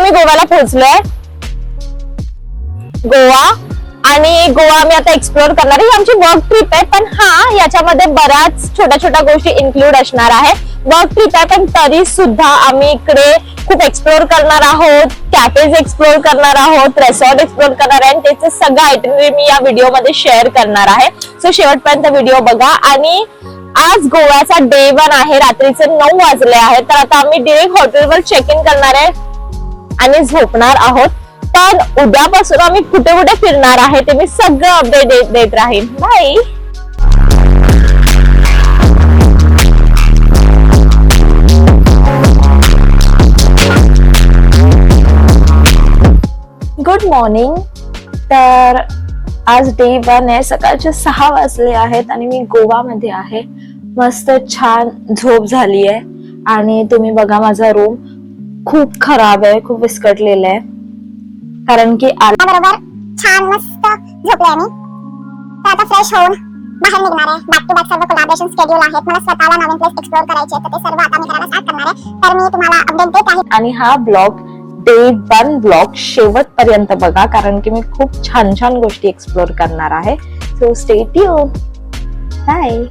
आम्ही गोव्याला पोहोचलोय. गोवा आणि गोवा आम्ही आता एक्सप्लोर करणार आहे. ही आमची वर्क ट्रिप आहे, पण हा याच्यामध्ये बऱ्याच छोट्या छोट्या गोष्टी इन्क्लूड असणार आहे. वर्क ट्रिप आहे पण तरी सुद्धा आम्ही इकडे खूप एक्सप्लोर करणार आहोत. कॅफेज एक्सप्लोर करणार आहोत, रिसॉर्ट एक्सप्लोर करणार आहे आणि त्याचे सगळं आयटनरी मी या व्हिडिओ मध्ये शेअर करणार आहे. सो शेवटपर्यंत व्हिडिओ बघा. आणि आज गोव्याचा डे 1 आहे. रात्रीचे 9 वाजले आहेत. तर आता आम्ही डायरेक्ट हॉटेलवर चेक इन करणार आहे आणि झोपणार आहोत. पण उद्यापासून आम्ही कुठे कुठे फिरणार आहे ते मी सगळं अपडेट देत राहीन. बाय. Good morning. तर आज डे 1 आहे. सकाळचे 6 वाजले आहेत आणि मी गोवामध्ये आहे. मस्त छान झोप झाली आहे. आणि तुम्ही बघा माझा रूम खूप खराब आहे, खूप विस्कटलेला आहे कारण की बरोबर छान मस्त झोपले मी. तर आता फ्रेश होऊन बाहेर निघणार आहे. बॅक टू बॅक सर्व कोलॅबोरेशन शेड्यूल आहेत. मला स्वतःला नवीन प्लेस एक्सप्लोर करायचे आहेत, तर ते सर्व आता मी करायला स्टार्ट करणार आहे. तर मी तुम्हाला अपडेट देत आहे. आणि हा ब्लॉग डे 1 ब्लॉग शेवटपर्यंत बघा कारण की मी खूप छान छान गोष्टी एक्सप्लोर करणार आहे. So stay tune. बाय.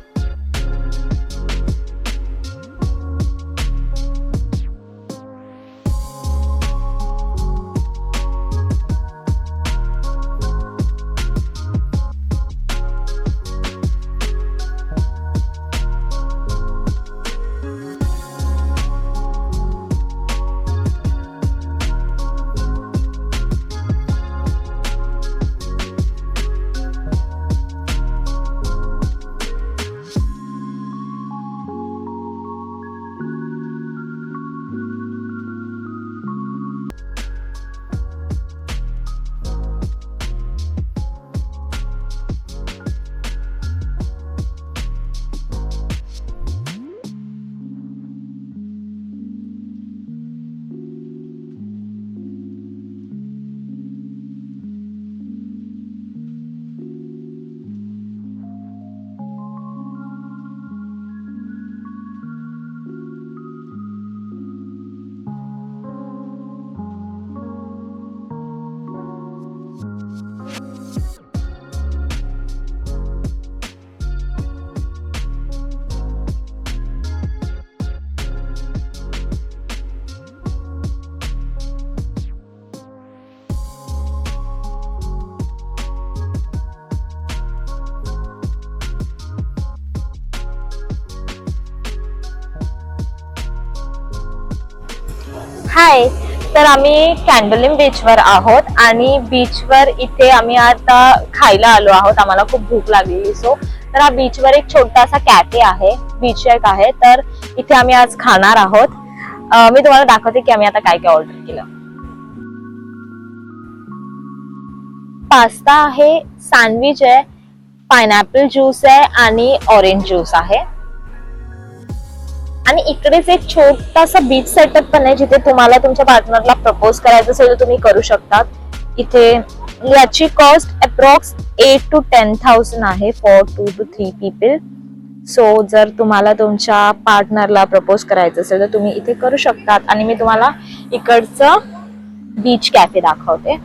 हाय. तर आम्ही कॅन्डोलिम बीचवर आहोत आणि बीचवर इथे आम्ही आता खायला आलो आहोत. आम्हाला खूप भूक लागलेली. तर हा बीचवर एक छोटासा कॅफे आहे, बीच शेक आहे. तर इथे आम्ही आज खाणार आहोत. मी तुम्हाला दाखवते की आम्ही आता काय काय ऑर्डर केलं. पास्ता आहे, सँडविच आहे, पायनॅपल ज्यूस आहे आणि ऑरेंज ज्यूस आहे. आणि इकडेच एक छोटासा बीच सेटअप पण आहे जिथे तुम्हाला तुमच्या पार्टनरला प्रपोज करायचं असेल तर तुम्ही करू शकता. इथे याची कॉस्ट अप्रॉक्स 8 to 10,000 आहे फॉर 2 to 3 पीपल. सो जर तुम्हाला तुमच्या पार्टनरला प्रपोज करायचं असेल तर तुम्ही इथे करू शकतात. आणि मी तुम्हाला इकडचं बीच कॅफे दाखवते.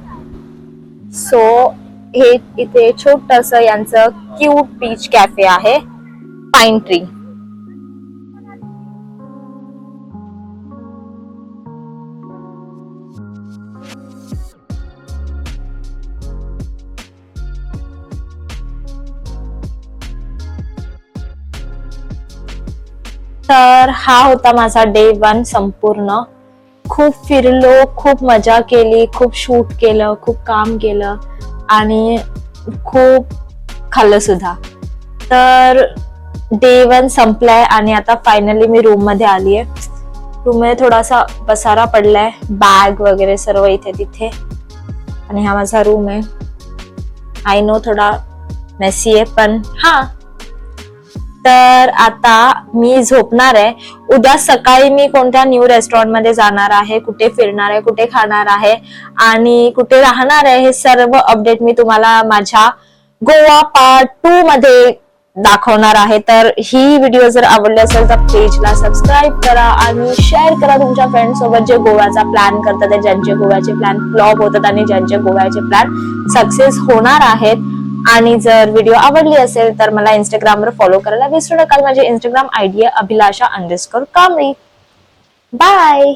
सो हे इथे छोटंसं यांचं क्यूट बीच कॅफे आहे, पाईन ट्री. तर हा होता माझा डे 1 संपूर्ण. खूप फिरलो, खूप मजा केली, खूप शूट केलं, खूप काम केलं आणि खूप खाल्लं सुद्धा. तर डे 1 संपलाय आणि आता फायनली मी रूम मध्ये आलीये. रूम मध्ये थोडासा पसारा पडलाय, बॅग वगैरे सर्व इथे तिथे. आणि हा माझा रूम आहे. आय नो थोडा मेसी आहे पण हा. तर आता मी झोपणार आहे. उद्या सकाळी मी कोणत्या न्यू रेस्टॉरंट मध्ये जाणार आहे, कुठे फिरणार आहे, कुठे खाणार आहे आणि कुठे राहणार आहे, हे सर्व अपडेट मी तुम्हाला माझ्या गोवा पार्ट 2 मध्ये दाखवणार आहे. तर ही व्हिडिओ जर आवडली असेल तर पेजला सबस्क्राईब करा आणि शेअर करा तुमच्या फ्रेंड सोबत जे गोव्याचा प्लॅन करतात, ज्यांचे गोव्याचे प्लॅन फ्लॉप होतात आणि ज्यांचे गोव्याचे प्लॅन सक्सेस होणार आहेत. आणि जर व्हिडिओ आवडली असेल तर मला इंस्टाग्रामवर फॉलो करायला विसरू नका. माझे इंस्टाग्राम आयडी आहे अभिलाषा_कांबळी. बाय.